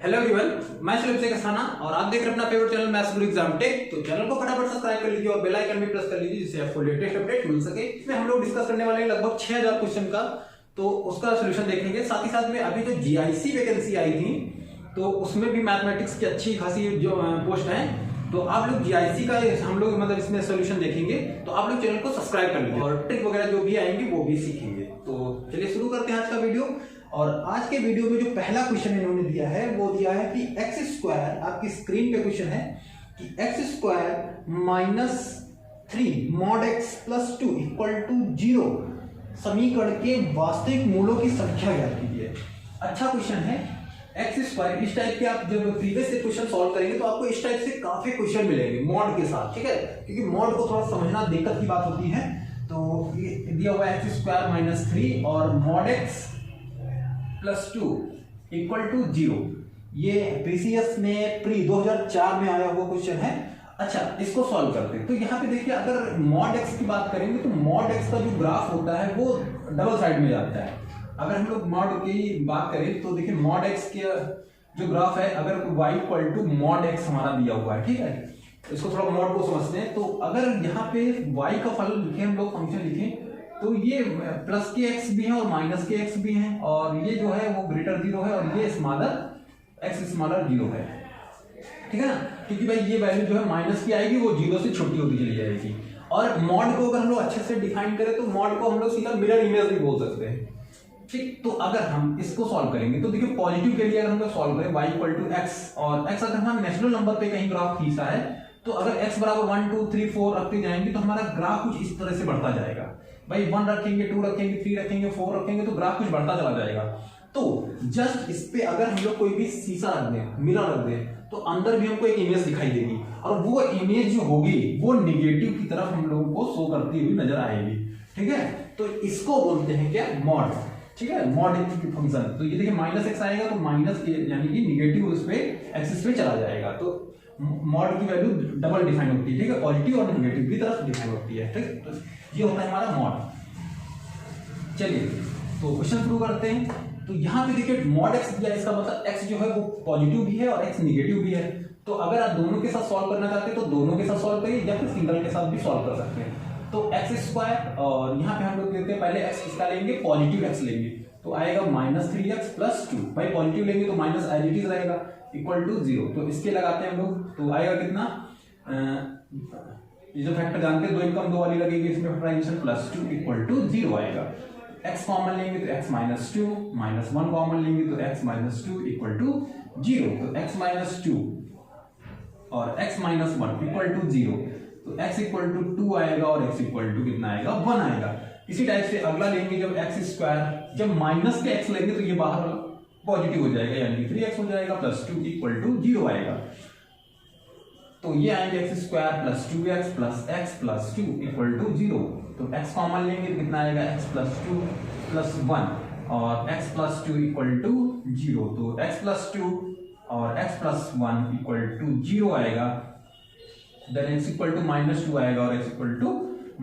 Hello everyone, मैं सुलेब शेख अस्थाना और आप देख रहे हैं अपना फेवरेट चैनल मैथ्स गुरु एग्जाम टेक। तो चैनल को फटाफट सब्सक्राइब कर लीजिए और बेल आइकन भी प्रेस कर लीजिए जिससे आपको लेटेस्ट अपडेट मिल सके। इसमें हम लोग डिस्कस करने वाले हैं लगभग 6000 क्वेश्चन का, तो उसका सोल्यूशन देखेंगे। साथ ही साथ में अभी जो जीआईसी वैकेंसी आई थी तो उसमें भी मैथमेटिक्स की अच्छी खासी जो पोस्ट है, तो आप लोग जीआईसी का हम लोग मतलब इसमें सोल्यूशन देखेंगे। तो आप लोग चैनल को सब्सक्राइब कर लीजिए और ट्रिक वगैरह जो भी आएंगे वो भी सीखेंगे। तो चलिए शुरू करते हैं आज का वीडियो। और आज के वीडियो में जो पहला क्वेश्चन इन्होंने दिया है वो दिया है कि एक्स स्क्वायर, आपकी स्क्रीन पे क्वेश्चन है कि X square minus 3 mod X plus 2 equal to 0 समीकरण के वास्तविक मूलों की संख्या ज्ञात कीजिए। अच्छा क्वेश्चन है। एक्स स्क्वायर इस टाइप के आप जब प्रीवियस से क्वेश्चन सॉल्व करेंगे तो आपको इस टाइप से काफी क्वेश्चन मिलेंगे मॉड के साथ, ठीक है, क्योंकि मॉड को थोड़ा समझना दिक्कत की बात होती है। तो ये दिया हुआ है एक्स स्क्वायर माइनस 3 और mod X plus 2 equal to 0। ये प्रीसीएस में प्री 2004 में आया हुआ क्वेश्चन है। अच्छा, इसको सॉल्व करते हैं। तो यहाँ पे देखिए, अगर मॉड एक्स की बात करेंगे तो मॉड एक्स का जो ग्राफ होता है वो डबल साइड में जाता है। अगर हम लोग मॉड की बात करें तो देखिए मॉड एक्स के जो ग्राफ है, अगर y equal to mod X हमारा दिया हुआ है, ठीक है, इसको थोड़ा मॉड को समझते हैं। तो अगर यहाँ पे y का फलन लिखे, हम लोग फंक्शन लिखें, तो ये प्लस के एक्स भी है और माइनस के एक्स भी हैं, और ये जो है वो ग्रेटर 0 है और ये स्मॉलर एक्स स्मॉलर 0 है, ठीक है ना, क्योंकि भाई ये वैल्यू जो है माइनस की आएगी वो 0 से छोटी होती चली जाएगी। और मॉड को अगर हम लोग अच्छे से डिफाइन करें तो मॉड को हम लोग सीधा मिरर इमेज भी बोल सकते हैं, ठीक। तो अगर हम इसको सॉल्व करेंगे तो देखिए पॉजिटिव के लिए अगर हम लोग सॉल्व करें y इक्वल टू एक्स, और x अगर हम नेचुरल नंबर पे कहीं ग्राफ खींचा है तो अगर x बराबर 1 2 3 4 रखते जाएंगे तो हमारा ग्राफ कुछ इस तरह से बढ़ता जाएगा। भाई 1 रखेंगे, 2 रखेंगे, 3 रखेंगे, 4 रखेंगे तो ग्राफ कुछ बढ़ता चला जाएगा। तो जस्ट इस पे अगर हम लोग कोई भी शीशा रख दें, मिरर रख दें, तो अंदर भी हमको एक इमेज दिखाई देगी और वो इमेज जो होगी वो निगेटिव की तरफ हम लोगों को शो करती हुई नजर आएगी, ठीक है। तो इसको बोलते हैं क्या, मॉड, ठीक है, मॉड फंक्शन। तो ये देखिए माइनस एक्स आएगा तो माइनस यानी कि निगेटिव उस पे एक्सिस पे चला जाएगा। तो मॉड की वैल्यू डबल डिफाइन होती है, ठीक है, पॉजिटिव और निगेटिव की तरफ डिफाइन होती है, ठीक। तो ये होता है हमारा मॉड। चलिए तो क्वेश्चन शुरू करते हैं। तो यहाँ पे देखिए मॉड एक्स दिया, इसका मतलब एक्स जो है वो पॉजिटिव भी है और एक्स निगेटिव भी है। तो अगर आप दोनों के साथ सॉल्व करना चाहते हैं तो दोनों के साथ सॉल्व करिए या फिर सिंगल के साथ भी सॉल्व कर सकते हैं। तो एक्स स्क्वायर, और यहाँ पे हम लोग लेते हैं पहले एक्स किसका लेंगे, पॉजिटिव एक्स लेंगे, तो आएगा माइनस 3x प्लस 2। भाई पॉजिटिव लेंगे तो माइनस एज इट इज रहेगा इक्वल टू 0। तो इसके लगाते हैं हम लोग, तो आएगा कितना, ये जो फैक्टर जानते हैं 2 इनकम 2 वाली लगेगी, इसमें फैक्टराइजेशन प्लस 2 इक्वल टू 0 आएगा। x कॉमन लेंगे तो x माइनस 2, माइनस 1 कॉमन लेंगे तो x माइनस 2 इक्वल टू 0। तो x माइनस 2 और x माइनस 1 इक्वल टू 0। तो x इक्वल टू 2 आएगा और x इक्वल टू कितना आएगा, 1 आएगा। इसी टाइप से अगला लेंगे, जब एक्स स्क्वायर, जब माइनस के एक्स लेंगे तो ये बाहर पॉजिटिव हो जाएगा यानी 3x हो जाएगा प्लस 2 इक्वल टू 0 आएगा। तो ये आएंगे X square plus 2x plus x plus 2 equal to 0। तो x कॉमन लेंगे तो कितना आएगा, x प्लस 2 प्लस 1 और x प्लस 2 इक्वल टू 0। तो x प्लस 2 और x प्लस 1 इक्वल टू 0 आएगा। Then x equal to minus 2 आएगा और x इक्वल टू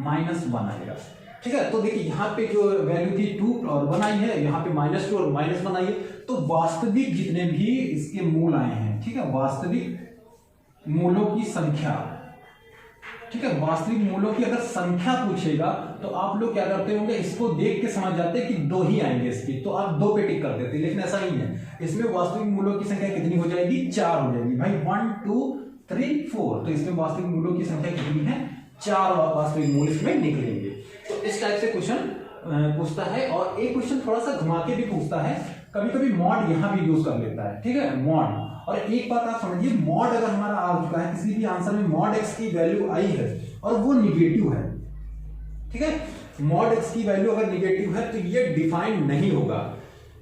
माइनस 1 आएगा, ठीक है। तो देखिए यहाँ पे जो वैल्यू थी 2 और 1 आई है, यहाँ पे माइनस 2 और माइनस 1 आई है। तो वास्तविक जितने भी इसके मूल आए हैं, ठीक है, वास्तविक मूलों की संख्या, ठीक है, वास्तविक मूलों की अगर संख्या पूछेगा तो आप लोग क्या करते होंगे, इसको देख के समझ जाते हैं कि 2 ही आएंगे इसकी, तो आप 2 पे टिक कर देते, लेकिन ऐसा नहीं है। इसमें वास्तविक मूलों की संख्या कितनी हो जाएगी, 4 हो जाएगी। भाई 1 2 3 4, तो इसमें वास्तविक मूलों की संख्या कितनी है, 4 वास्तविक मूल इसमें निकलेंगे। तो इस टाइप से क्वेश्चन पूछता है। और एक क्वेश्चन थोड़ा सा घुमा के भी पूछता है, कभी कभी मॉड यहाँ भी यूज कर लेता है, ठीक है, मॉड। और एक बात आप समझिए, मॉड अगर हमारा आ चुका है, किसी भी आंसर में मॉड एक्स की वैल्यू आई है और वो निगेटिव है, ठीक है, मॉड एक्स की वैल्यू अगर निगेटिव है तो ये डिफाइन नहीं होगा,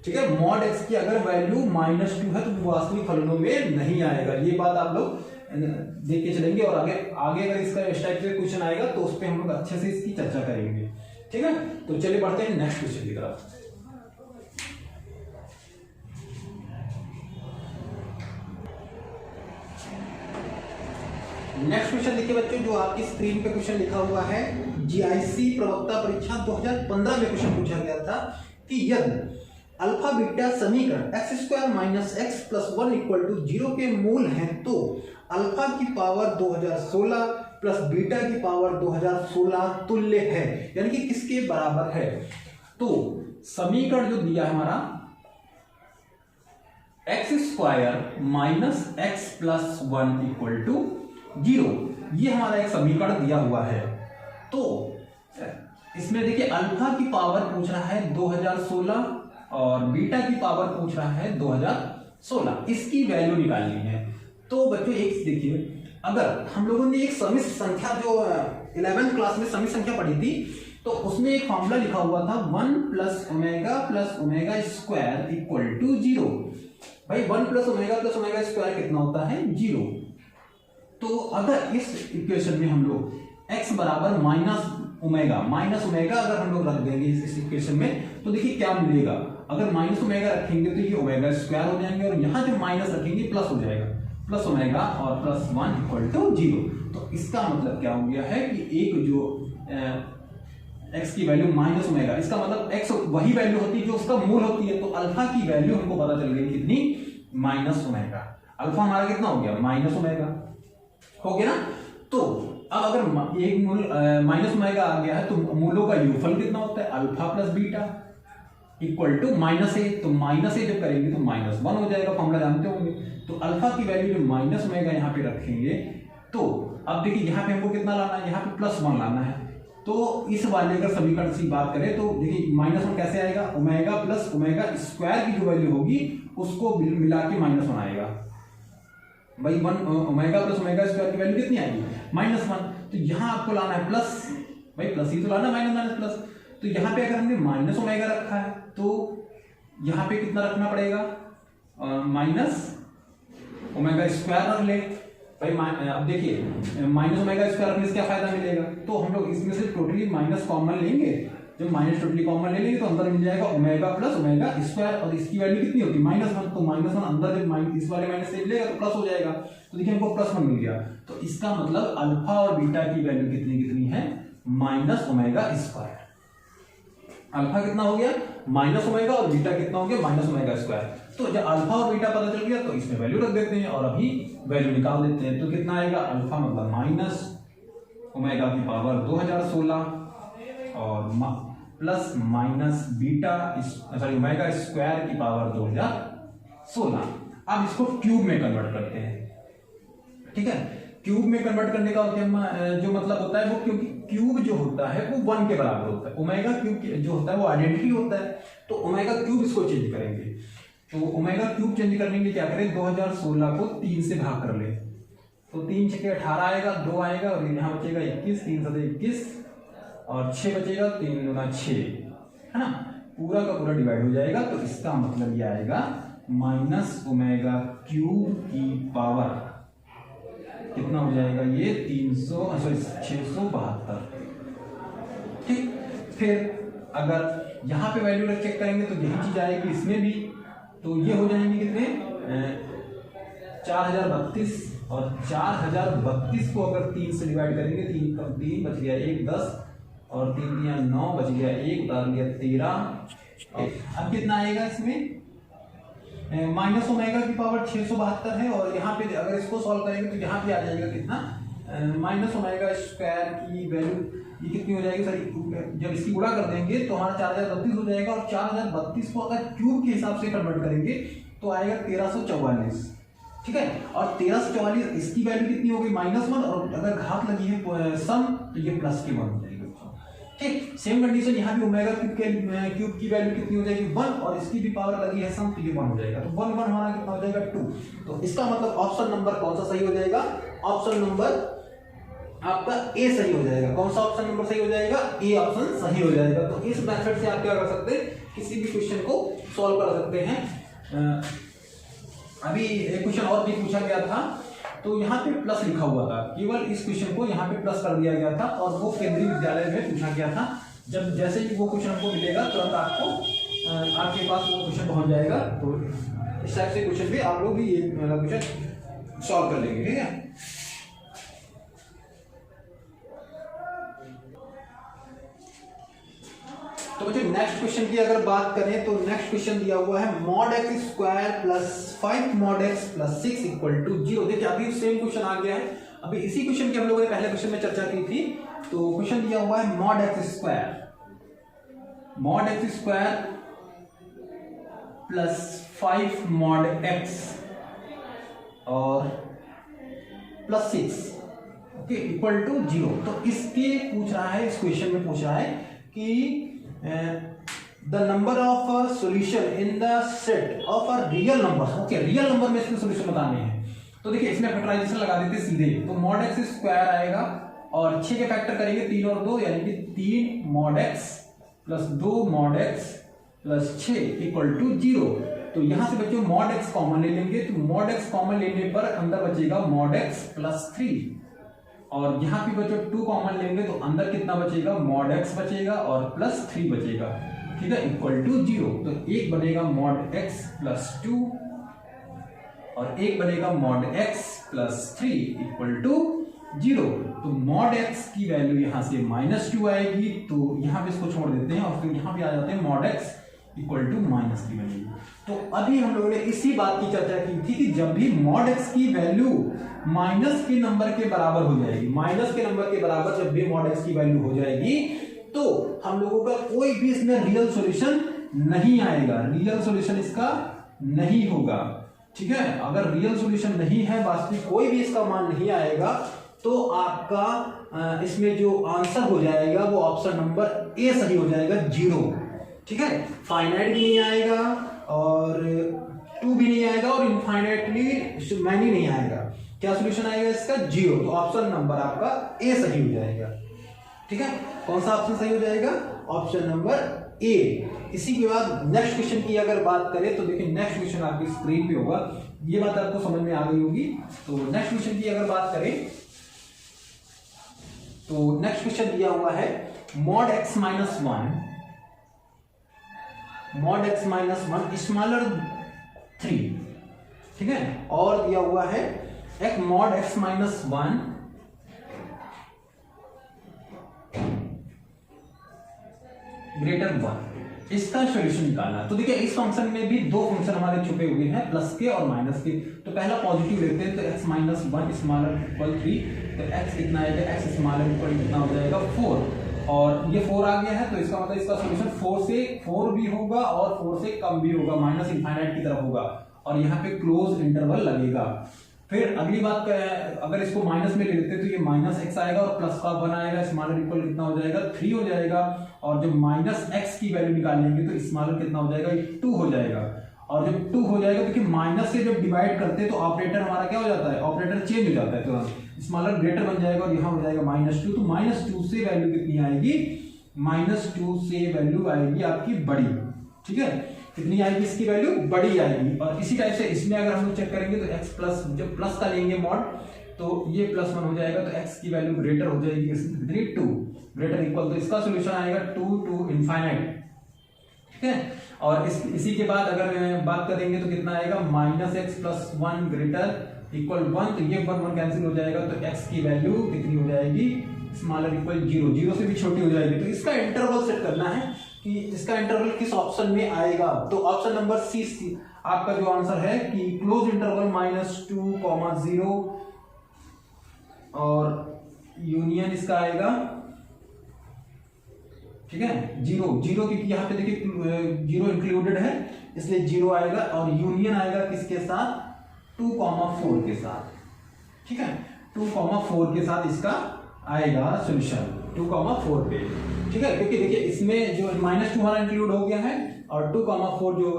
ठीक है। मॉड एक्स की अगर वैल्यू माइनस 2 है तो वो वास्तविक फलनों में नहीं आएगा। ये बात आप लोग देख के चलेंगे और आगे अगर इसका इस टाइप से क्वेश्चन आएगा तो उस पर हम लोग अच्छे से इसकी चर्चा करेंगे, ठीक है। तो चलिए बढ़ते हैं नेक्स्ट क्वेश्चन की तरफ। नेक्स्ट क्वेश्चन देखिए बच्चों, जो आपकी स्क्रीन पे क्वेश्चन लिखा हुआ है, जीआईसी प्रवक्ता परीक्षा 2015 में क्वेश्चन पूछा गया था कि यदि अल्फा बीटा समीकरण X square minus X plus 1 equal to 0 के मूल हैं तो अल्फा की पावर 2016 प्लस बीटा की पावर 2016 तुल्य है, यानी कि किसके बराबर है। तो समीकरण जो दिया है हमारा X square minus X plus 1 equal to 0, ये हमारा एक समीकरण दिया हुआ है। तो इसमें देखिए अल्फा की पावर पूछ रहा है 2016 और बीटा की पावर पूछ रहा है 2016, इसकी वैल्यू निकालनी है। तो बच्चों एक देखिए, अगर हम लोगों ने एक समिश्र संख्या जो 11th क्लास में समिश्र संख्या पढ़ी थी, तो उसमें एक फॉर्मूला लिखा हुआ था 1 plus omega square equal to 0। भाई 1 प्लस ओमेगा स्क्वायर कितना होता है 0। तो अगर इस इक्वेशन में हम लोग x बराबर माइनस ओमेगा अगर हम लोग रख देंगे इस इक्वेशन में, तो देखिए क्या मिलेगा। अगर माइनस ओमेगा रखेंगे तो ये ओमेगा स्क्वायर हो जाएंगे और यहाँ जो माइनस रखेंगे प्लस हो जाएगा, प्लस ओमेगा और प्लस 1 इक्वल टू 0। तो इसका मतलब क्या हो गया है कि एक जो x की वैल्यू माइनस ओमेगा, इसका मतलब x वही वैल्यू होती है जो उसका मूल होती है। तो अल्फा की वैल्यू हमको पता चल गई कितनी, माइनस ओमेगा। अल्फा हमारा कितना हो गया, माइनस ओमेगा हो गया ना। तो अब अगर एक मूल माइनस ओमेगा आ गया है तो मूलों का योगफल कितना होता है, alpha plus beta equal to minus a. तो माइनस ए जब करेंगे तो माइनस 1 हो जाएगा, फॉर्मूला जानते होंगे। तो अल्फा की वैल्यू जो माइनस ओमेगा यहाँ पे रखेंगे, तो अब देखिए यहाँ पे हमको कितना लाना है, यहाँ पे प्लस 1 लाना है। तो इस वाले अगर समीकरण से बात करें तो देखिए माइनस 1 कैसे आएगा, ओमेगा प्लस ओमेगा स्क्वायर की जो वैल्यू होगी उसको मिला के माइनस 1 आएगा। भाई 1 ओमेगा प्लस ओमेगा स्क्वायर की वैल्यू कितनी आएगी, माइनस 1। तो यहाँ आपको लाना है प्लस, भाई प्लस ही तो लाना, माइनस प्लस। तो यहाँ पे अगर हमने माइनस ओमेगा रखा है तो यहाँ पे कितना रखना पड़ेगा, माइनस ओमेगा स्क्वायर रख ले। भाई अब देखिए माइनस ओमेगा स्क्वायर रखने से क्या फायदा मिलेगा, तो हम लोग इसमें से टोटली माइनस कॉमन लेंगे। जब माइनस टोटली कॉमन ले लेंगे तो अंदर मिल जाएगा ओमेगा प्लस ओमेगा स्क्वायर, और इसकी वैल्यू कितनी होती है, माइनस 1। तो माइनस 1 अंदर जब इस वाले माइनस से मिलेगा तो प्लस हो जाएगा। तो देखिए हमको प्लस 1 मिल गया। तो इसका मतलब अल्फा और बीटा की वैल्यू कितनी कितनी है, माइनस ओमेगा स्क्वायर। अल्फा कितना हो गया, माइनस ओमेगा, और बीटा कितना हो गया, माइनस ओमेगा स्क्वायर। तो जब अल्फा और बीटा पता चल गया तो इसमें वैल्यू रख देते हैं और अभी वैल्यू निकाल देते हैं। तो कितना आएगा, अल्फा मतलब माइनस ओमेगा की पावर 2016 और plus minus beta sorry omega square की पावर 2016। अब इसको क्यूब में कन्वर्ट करते हैं, ठीक है। क्यूब में कन्वर्ट करने का जो मतलब होता है वो, क्योंकि क्यूब जो होता है वो 1 के बराबर होता है, ओमेगा क्यूब जो होता है वो आइडेंटिटी होता है। तो ओमेगा क्यूब इसको चेंज करेंगे। तो ओमेगा क्यूब चेंज करने के लिए क्या करें, 2016 को 3 से भाग कर ले। तो 3 छके 18 आएगा, 2 आएगा और यहाँ बचेगा 21, 3 7 21 और 6 बचेगा, 3 गुना 6, है ना, पूरा का पूरा डिवाइड हो जाएगा। तो इसका मतलब ये आएगा माइनस ओमेगा क्यूब की पावर कितना हो जाएगा, ये 672। ठीक, फिर अगर यहाँ पे वैल्यू रख चेक करेंगे तो यही चीज आएगी इसमें भी। तो ये हो जाएंगे कितने, 4032, और 4032 को अगर 3 से डिवाइड करेंगे, 3 बच गया 1 10 और 3 दिया 9 बच गया 1 उतार लिया 13। अब कितना आएगा इसमें, माइनस ओमेगा की पावर 672 है, और यहाँ पे अगर इसको सॉल्व करेंगे तो यहाँ पे आ जाएगा कितना, माइनस ओमेगा स्क्वायर की वैल्यू ये कितनी हो जाएगी, सॉरी जब इसकी गुणा कर देंगे तो हमारा 4032 हो जाएगा। और 4032 को अगर क्यूब के हिसाब से कन्वर्ट करेंगे तो आएगा 1344, ठीक है। और 1344 इसकी वैल्यू कितनी होगी, -1, और अगर घात लगी है सम तो ये प्लस की 1 हो जाएगी। ठीक, सेम कंडीशन यहाँ भी ओमेगा क्यूब की वैल्यू कितनी हो जाएगी 1, और इसकी भी पावर लगी है सम तो ये 1 हो जाएगा। तो 1 1 हमारा कितना हो जाएगा 2। तो इसका मतलब ऑप्शन नंबर कौन सा सही हो जाएगा, ऑप्शन नंबर आपका ए सही हो जाएगा। कौन सा ऑप्शन नंबर सही हो जाएगा, ए ऑप्शन सही हो जाएगा। तो इस मेथड से आप क्या कर सकते हैं, किसी भी क्वेश्चन को सॉल्व कर सकते हैं। अभी एक क्वेश्चन और भी पूछा गया था, तो यहाँ पे प्लस लिखा हुआ था, केवल इस क्वेश्चन को यहाँ पे प्लस कर दिया गया था, और वो केंद्रीय विद्यालय में पूछा गया था। जब जैसे ही वो क्वेश्चन हमको मिलेगा तुरंत आपके पास वो क्वेश्चन पहुंच जाएगा। तो इस टाइप से क्वेश्चन भी आप लोग भी ये क्वेश्चन सॉल्व कर लेंगे, ठीक है। तो बच्चों नेक्स्ट क्वेश्चन क्वेश्चन की अगर बात करें तो नेक्स्ट क्वेश्चन दिया हुआ है mod x square plus 5 mod x plus 6 equal to 0। देखिए अभी सेम क्वेश्चन आ गया है, अभी इसी क्वेश्चन की हम लोगों ने पहले क्वेश्चन में चर्चा की थी। तो क्वेश्चन दिया हुआ है mod x square plus 5 mod x और प्लस 6 ओके इक्वल टू 0। तो इसके पूछ रहा है, इस क्वेश्चन में पूछ रहा है कि the number of solution in the set of a real number. Okay, real number में इसके सॉल्यूशन बताने हैं। तो देखिए इसमें फैक्टराइजेशन लगा देते सीधे, तो mod x स्क्वायर आएगा और 6 के फैक्टर करेंगे 3 और 2 यानी कि 3 mod x plus 2 mod x plus 6 equal to 0। तो यहां से बच्चों mod x कॉमन ले लेंगे, तो mod x कॉमन लेने पर अंदर बचेगा mod x प्लस 3 और यहां पे बच्चों 2 कॉमन लेंगे तो अंदर कितना बचेगा, mod x बचेगा और प्लस 3 बचेगा, ठीक है, इक्वल टू 0। तो एक बनेगा mod x प्लस 2 और एक बनेगा mod x plus 3 equal to 0। तो mod x की वैल्यू यहां से -2 आएगी, तो यहां पे इसको छोड़ देते हैं और फिर यहां पे आ जाते हैं mod x equal to minus की वैल्यू। तो अभी हम लोगों ने इसी बात की चर्चा की थी कि जब भी mod x की वैल्यू माइनस के नंबर के बराबर हो जाएगी, माइनस के नंबर के बराबर जब भी mod x की वैल्यू हो जाएगी तो हम लोगों का कोई भी इसमें रियल सॉल्यूशन नहीं आएगा, रियल सॉल्यूशन इसका नहीं होगा, ठीक है। अगर रियल सॉल्यूशन नहीं है, वास्तविक कोई भी इसका मान नहीं आएगा, तो आपका इसमें जो आंसर हो जाएगा वो ऑप्शन नंबर ए सही हो जाएगा, 0, ठीक है। फाइनाइट भी नहीं आएगा और 2 भी नहीं आएगा और इनफाइनाइटली मैनी नहीं आएगा। क्या सॉल्यूशन आएगा इसका, 0। तो ऑप्शन नंबर आपका ए सही हो जाएगा, ठीक है। कौन सा ऑप्शन सही हो जाएगा, ऑप्शन नंबर ए। इसी के बाद नेक्स्ट क्वेश्चन की अगर बात करें तो देखिए नेक्स्ट क्वेश्चन आपकी स्क्रीन पे होगा, ये बात आपको समझ में आ गई होगी। तो नेक्स्ट क्वेश्चन की अगर बात करें तो नेक्स्ट क्वेश्चन दिया हुआ है mod x minus 1 स्मॉलर 3, ठीक है, और दिया हुआ है एक mod x minus 1 ग्रेटर 1, इसका सॉल्यूशन निकालना। तो देखिए इस फंक्शन में भी 2 फंक्शन हमारे छुपे हुए हैं, प्लस के और माइनस के। तो पहला पॉजिटिव लेते हैं, तो x minus 1 स्मॉलर इक्वल 3, तो x कितना आएगा, x स्मॉलर इक्वल कितना हो जाएगा 4, और ये 4 आ गया है, तो इसका मतलब इसका सॉल्यूशन 4 भी होगा और 4 से कम भी होगा, माइनस इनफाइनाइट की तरफ होगा, और यहाँ पे क्लोज इंटरवल लगेगा। फिर अगली बात अगर इसको माइनस में ले लेते तो ये माइनस x आएगा और प्लस का 1 आएगा, स्मॉलर इक्वल कितना हो जाएगा, 3 हो जाएगा, और जब माइनस x की वैल्यू निकालेंगे तो स्मॉलर कितना हो जाएगा, 2 हो जाएगा, और जब 2 हो जाएगा, देखिए माइनस से जब डिवाइड करते हैं तो ऑपरेटर हमारा क्या हो जाता है, ऑपरेटर चेंज हो जाता है, तो स्मॉलर ग्रेटर बन जाएगा और यहाँ हो जाएगा -2। तो -2 से वैल्यू कितनी आएगी, -2 से वैल्यू आएगी आपकी बड़ी, ठीक है, कितनी आएगी इसकी वैल्यू, बड़ी आएगी। और इसी टाइप से इसमें अगर हम लोग चेक करेंगे तो x प्लस, जब प्लस का लेंगे मॉड तो ये +1 हो जाएगा, तो x की वैल्यू ग्रेटर हो जाएगी कितनी, 2 ग्रेटर इक्वल, तो इसका सॉल्यूशन आएगा 2 to इनफाइनाइट, ठीक है। और इसी के बाद अगर बात करेंगे तो कितना आएगा, -x प्लस 1 ग्रेटर इक्वल 1, तो ये 1 कैंसिल हो जाएगा, तो x की वैल्यू कितनी हो जाएगी, स्मॉलर इक्वल 0, 0 से भी छोटी हो जाएगी। तो इसका इंटरवल सेट करना है कि इसका इंटरवल किस ऑप्शन में आएगा, तो ऑप्शन नंबर सी आपका जो आंसर है कि क्लोज इंटरवल -2, 0 और यूनियन इसका आएगा, ठीक है, 0 क्योंकि यहाँ पे देखिए 0 इंक्लूडेड है इसलिए 0 आएगा, और यूनियन आएगा किसके साथ, 2,4 के साथ, ठीक है, 2,4 के साथ इसका आएगा सॉल्यूशन, 2,4 पे, ठीक है, क्योंकि देखिए इसमें जो -2 हमारा इंक्लूड हो गया है और 2,4 जो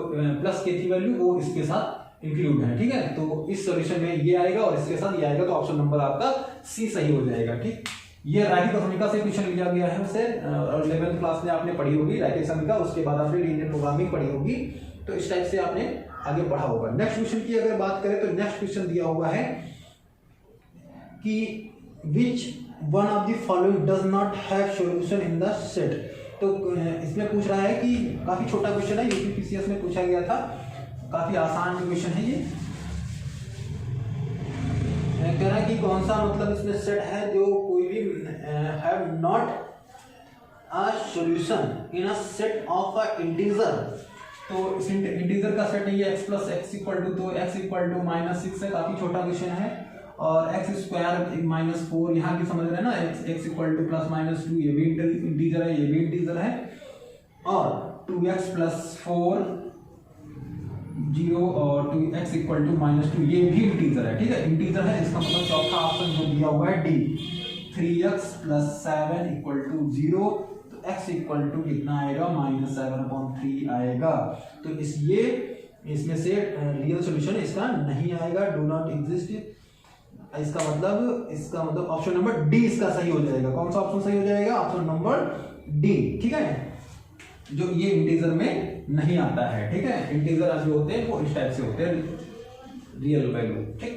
प्लस के थी वैल्यू वो इसके साथ इंक्लूड है, ठीक है। तो इस सॉल्यूशन में ये आएगा और इसके साथ ये आएगा, तो ऑप्शन नंबर आपका सी सही हो जाएगा, ठीक। ये रैखिक समीकरण से क्वेश्चन लिया गया है उसे, और 11th क्लास में आपने पढ़ी होगी रैखिक समीकरण, उसके बाद आपने लीनियर प्रोग्रामिंग पढ़ी होगी, तो इस टाइप से आपने आगे पढ़ा होगा। नेक्स्ट क्वेश्चन की अगर बात करें तो नेक्स्ट क्वेश्चन दिया हुआ है कि which one of the following does not have solution in the set. तो इसमें पूछ रहा है कि काफी छोटा क्वेश्चन है, यूपीपीसीएस में पूछा गया था, काफी आसान क्वेश्चन है ये। कह रहा है कि कौन सा मतलब इसमें सेट है जो कोई भी have not a solution in a set of a integer, तो इस इंटीजर का सेट है ये x plus X equal to, तो x इक्वल टू -6 है, काफी छोटा क्वेश्चन है। और एक्स स्क्वायर -4 यहाँ भी समझ रहे हैं ना, x इक्वल टू प्लस -2 ये भी इंटीजर है, ये भी इंटीजर है। और 2x प्लस 4 0 और 2x इक्वल टू -2 ये भी इंटीजर है, ठीक है, इंटीजर है। इसका मतलब चौथा ऑप्शन जो दिया हुआ है D. 3x plus 7 equal to 0, तो x इक्वल टू कितना आएगा, -7/3 आएगा। तो इसमें से रियल सॉल्यूशन इसका नहीं आएगा, डू नॉट एग्जिस्ट। इसका मतलब ऑप्शन नंबर डी इसका सही हो जाएगा। कौन सा ऑप्शन सही हो जाएगा, ऑप्शन नंबर डी, ठीक है, जो ये इंटीजर में नहीं आता है, ठीक है। इंटीजर जो होते हैं वो इस टाइप से होते हैं, रियल वैल्यू, ठीक।